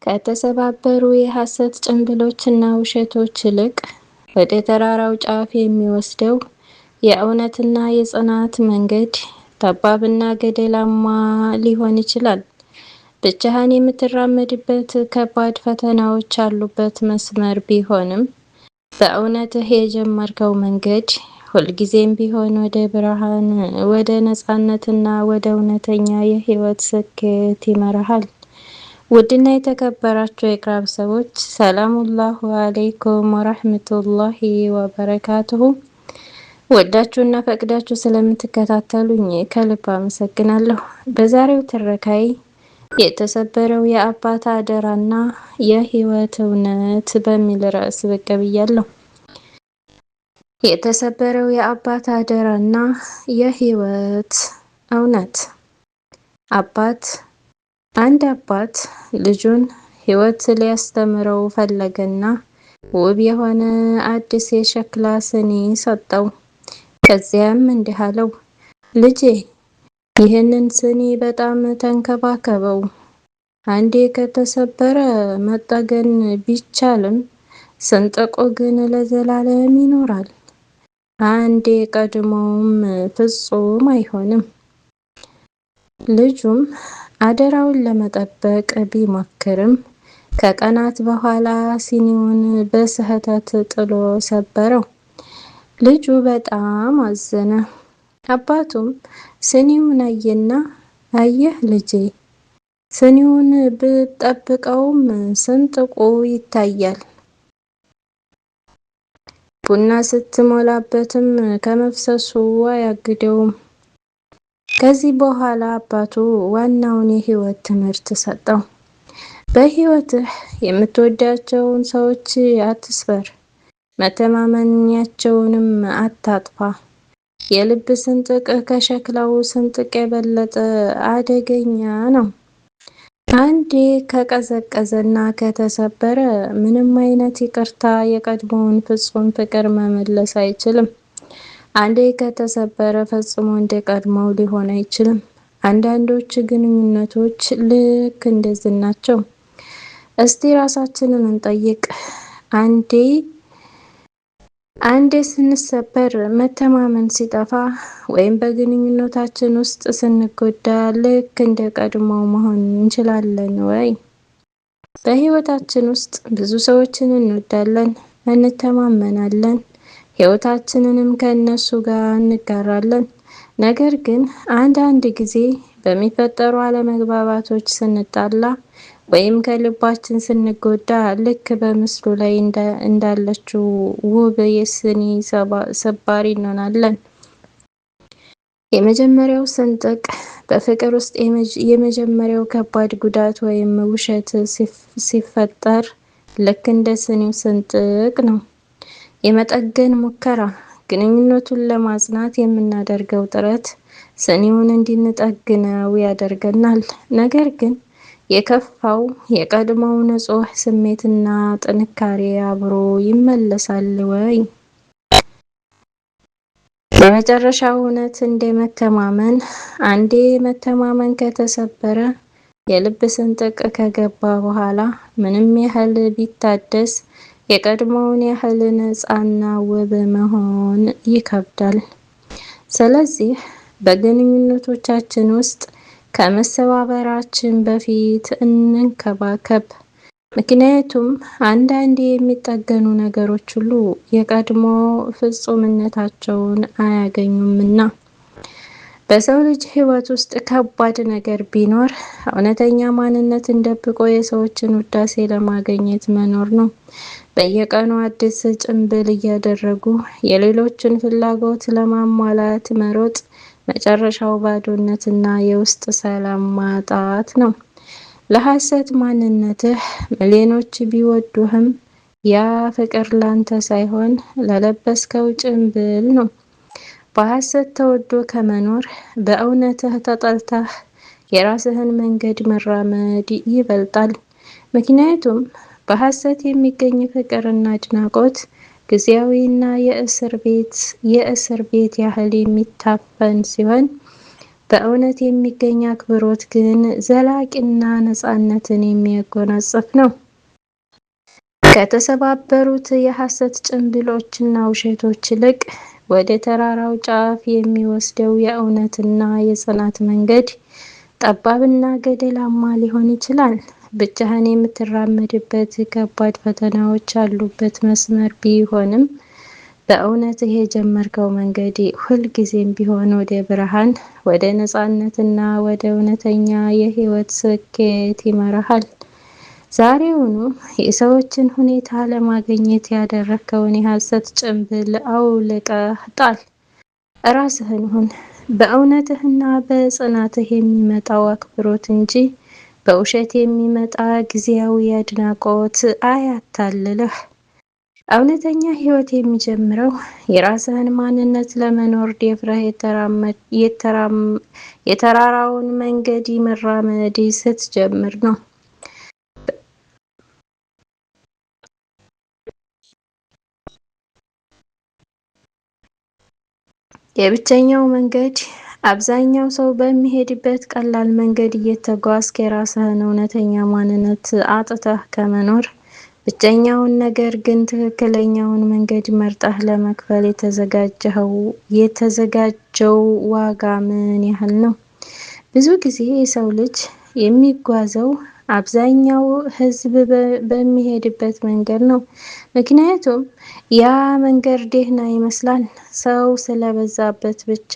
ከተሰባበሩ የሐሰት ጭንብሎችና ውሸቶች ይልቅ ወደ ተራራው ጫፍ የሚወስደው የእውነትና የጽናት መንገድ ጠባብና ገደላማ ሊሆን ይችላል። ብቻህን የምትራመድበት ከባድ ፈተናዎች ያሉበት መስመር ቢሆንም፣ በእውነትህ የጀመርከው መንገድ ሁልጊዜም ቢሆን ወደ ብርሃን፣ ወደ ነፃነትና ወደ እውነተኛ የህይወት ስኬት ይመራሃል። ውድና የተከበራችሁ የቅራብ ሰዎች ሰላሙላሁ አለይኩም ወራህመቱላሂ ወበረካቱሁ። ወዳችሁና ፈቅዳችሁ ስለምትከታተሉኝ ከልብ አመሰግናለሁ። በዛሬው ትረካይ የተሰበረው የአባት አደራና የህይወት እውነት በሚል ርዕስ ብቅ ብያለሁ። የተሰበረው የአባት አደራና የህይወት እውነት። አንድ አባት ልጁን ህይወት ሊያስተምረው ፈለገና ውብ የሆነ አዲስ የሸክላ ስኒ ሰጠው። ከዚያም እንዲህ አለው፣ ልጄ ይህንን ስኒ በጣም ተንከባከበው። አንዴ ከተሰበረ መጠገን ቢቻልም ስንጥቁ ግን ለዘላለም ይኖራል። አንዴ ቀድሞውም ፍጹም አይሆንም። ልጁም አደራውን ለመጠበቅ ቢሞክርም ከቀናት በኋላ ሲኒውን በስህተት ጥሎ ሰበረው። ልጁ በጣም አዘነ። አባቱም ስኒውን አየና፣ አየህ ልጄ፣ ስኒውን ብጠብቀውም ስንጥቁ ይታያል። ቡና ስትሞላበትም ከመፍሰሱ አያግደውም። ከዚህ በኋላ አባቱ ዋናውን የህይወት ትምህርት ሰጠው። በህይወትህ የምትወዳቸውን ሰዎች አትስበር፣ መተማመኛቸውንም አታጥፋ። የልብ ስንጥቅ ከሸክላው ስንጥቅ የበለጠ አደገኛ ነው። አንዴ ከቀዘቀዘና ከተሰበረ ምንም አይነት ይቅርታ የቀድሞውን ፍጹም ፍቅር መመለስ አይችልም። አንዴ ከተሰበረ ፈጽሞ እንደ ቀድሞው ሊሆን አይችልም። አንዳንዶች ግንኙነቶች ልክ እንደዚህ ናቸው። እስቲ ራሳችንን እንጠይቅ። አንዴ ስንሰበር፣ መተማመን ሲጠፋ፣ ወይም በግንኙነታችን ውስጥ ስንጎዳ ልክ እንደ ቀድሞው መሆን እንችላለን ወይ? በህይወታችን ውስጥ ብዙ ሰዎችን እንወዳለን፣ እንተማመናለን፣ ህይወታችንንም ከእነሱ ጋር እንጋራለን። ነገር ግን አንዳንድ ጊዜ በሚፈጠሩ አለመግባባቶች ስንጣላ ወይም ከልባችን ስንጎዳ ልክ በምስሉ ላይ እንዳለችው ውብ የስኒ ሰባሪ እንሆናለን። የመጀመሪያው ስንጥቅ በፍቅር ውስጥ የመጀመሪያው ከባድ ጉዳት ወይም ውሸት ሲፈጠር ልክ እንደ ስኒው ስንጥቅ ነው። የመጠገን ሙከራ፣ ግንኙነቱን ለማጽናት የምናደርገው ጥረት ስኒውን እንድንጠግነው ያደርገናል። ነገር ግን የከፋው የቀድሞው ንጹህ ስሜትና ጥንካሬ አብሮ ይመለሳል ወይ? የመጨረሻው እውነት እንደ መተማመን። አንዴ መተማመን ከተሰበረ፣ የልብ ስንጥቅ ከገባ በኋላ ምንም ያህል ቢታደስ የቀድሞውን ያህል ነፃና ውብ መሆን ይከብዳል። ስለዚህ በግንኙነቶቻችን ውስጥ ከመሰባበራችን በፊት እንንከባከብ። ምክንያቱም አንዳንዴ የሚጠገኑ ነገሮች ሁሉ የቀድሞ ፍጹምነታቸውን አያገኙምና። በሰው ልጅ ህይወት ውስጥ ከባድ ነገር ቢኖር እውነተኛ ማንነትን ደብቆ የሰዎችን ውዳሴ ለማግኘት መኖር ነው። በየቀኑ አዲስ ጭንብል እያደረጉ የሌሎችን ፍላጎት ለማሟላት መሮጥ መጨረሻው ባዶነትና የውስጥ ሰላም ማጣት ነው። ለሐሰት ማንነትህ ሚሊዮኖች ቢወዱህም ያ ፍቅር ላንተ ሳይሆን ለለበስከው ጭንብል ነው። በሐሰት ተወዶ ከመኖር በእውነትህ ተጠልተህ የራስህን መንገድ መራመድ ይበልጣል። ምክንያቱም በሐሰት የሚገኝ ፍቅርና አድናቆት ጊዜያዊና የእስር ቤት ያህል የሚታፈን ሲሆን፣ በእውነት የሚገኝ አክብሮት ግን ዘላቂና ነፃነትን የሚያጎናጽፍ ነው። ከተሰባበሩት የሐሰት ጭንብሎችና ውሸቶች ይልቅ ወደ ተራራው ጫፍ የሚወስደው የእውነትና የጽናት መንገድ ጠባብና ገደላማ ሊሆን ይችላል። ብቻህን የምትራመድበት ከባድ ፈተናዎች ያሉበት መስመር ቢሆንም በእውነትህ የጀመርከው መንገድ ሁልጊዜም ቢሆን ወደ ብርሃን፣ ወደ ነፃነትና ወደ እውነተኛ የህይወት ስኬት ይመራሃል። ዛሬውኑ የሰዎችን ሁኔታ ለማግኘት ያደረግከውን የሐሰት ጭንብል አውልቀህ ጣል። ራስህን ሁን። በእውነትህና በጽናትህ የሚመጣው አክብሮት እንጂ በውሸት የሚመጣ ጊዜያዊ አድናቆት አያታልልህ። እውነተኛ ህይወት የሚጀምረው የራስህን ማንነት ለመኖር ደፍረህ የተራራውን መንገድ መራመድ ስትጀምር ነው። የብቸኛው መንገድ አብዛኛው ሰው በሚሄድበት ቀላል መንገድ እየተጓዝክ የራስህን እውነተኛ ማንነት አጥተህ ከመኖር ብቸኛውን ነገር ግን ትክክለኛውን መንገድ መርጠህ ለመክፈል የተዘጋጀው ዋጋ ምን ያህል ነው? ብዙ ጊዜ የሰው ልጅ የሚጓዘው አብዛኛው ህዝብ በሚሄድበት መንገድ ነው። ምክንያቱም ያ መንገድ ደህና ይመስላል። ሰው ስለበዛበት ብቻ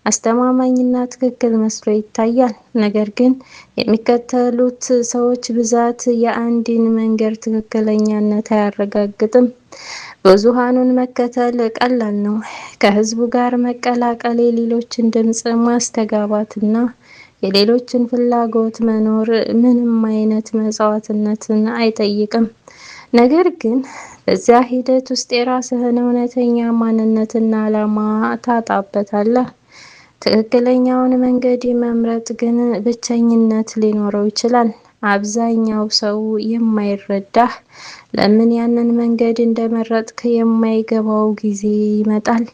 አስተማማኝና ትክክል መስሎ ይታያል። ነገር ግን የሚከተሉት ሰዎች ብዛት የአንድን መንገድ ትክክለኛነት አያረጋግጥም። ብዙሃኑን መከተል ቀላል ነው። ከህዝቡ ጋር መቀላቀል፣ የሌሎችን ድምፅ ማስተጋባትና የሌሎችን ፍላጎት መኖር ምንም አይነት መስዋዕትነትን አይጠይቅም። ነገር ግን በዚያ ሂደት ውስጥ የራስህን እውነተኛ ማንነትና ዓላማ ታጣበታለህ። ትክክለኛውን መንገድ መምረጥ ግን ብቸኝነት ሊኖረው ይችላል። አብዛኛው ሰው የማይረዳህ ለምን ያንን መንገድ እንደመረጥክ የማይገባው ጊዜ ይመጣል።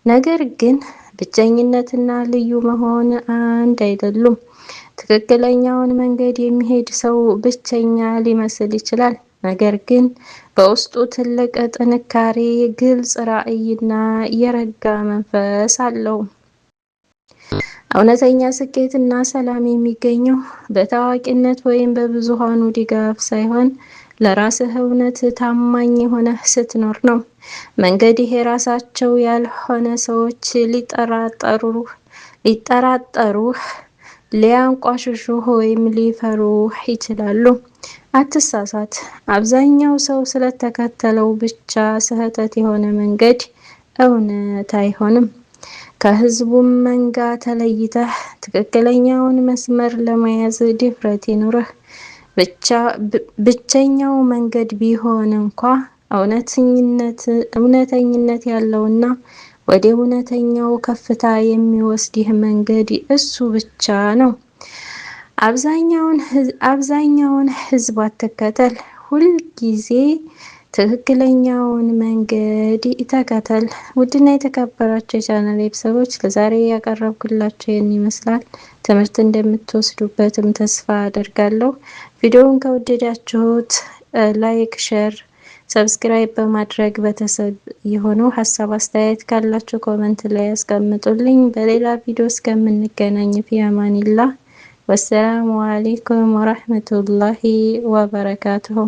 ነገር ግን ብቸኝነትና ልዩ መሆን አንድ አይደሉም። ትክክለኛውን መንገድ የሚሄድ ሰው ብቸኛ ሊመስል ይችላል፣ ነገር ግን በውስጡ ትልቅ ጥንካሬ፣ ግልጽ ራዕይና የረጋ መንፈስ አለው። እውነተኛ ስኬትና ሰላም የሚገኘው በታዋቂነት ወይም በብዙሃኑ ድጋፍ ሳይሆን ለራስህ እውነት ታማኝ ሆነህ ስትኖር ነው። መንገድህ የራሳቸው ያልሆነ ሰዎች ሊጠራጠሩህ፣ ሊያንቋሽሹህ ወይም ሊፈሩህ ይችላሉ። አትሳሳት። አብዛኛው ሰው ስለተከተለው ብቻ ስህተት የሆነ መንገድ እውነት አይሆንም። ከህዝቡም መንጋ ተለይተህ ትክክለኛውን መስመር ለመያዝ ድፍረት ይኑርህ። ብቸኛው መንገድ ቢሆን እንኳ እውነተኝነት ያለውና ወደ እውነተኛው ከፍታ የሚወስድህ መንገድ እሱ ብቻ ነው። አብዛኛውን ህዝብ አትከተል። ሁልጊዜ ትክክለኛውን መንገድ ተከተል። ውድና የተከበራችሁ የቻናል ቤተሰቦች ለዛሬ ያቀረብኩላችሁ ይህን ይመስላል። ትምህርት እንደምትወስዱበትም ተስፋ አደርጋለሁ። ቪዲዮውን ከወደዳችሁት ላይክ፣ ሼር፣ ሰብስክራይብ በማድረግ ቤተሰብ የሆኑ ሀሳብ አስተያየት ካላችሁ ኮመንት ላይ ያስቀምጡልኝ። በሌላ ቪዲዮ እስከምንገናኝ ፊ አማኒላህ ወሰላሙ አለይኩም ወራህመቱላሂ ወበረካቱሁ።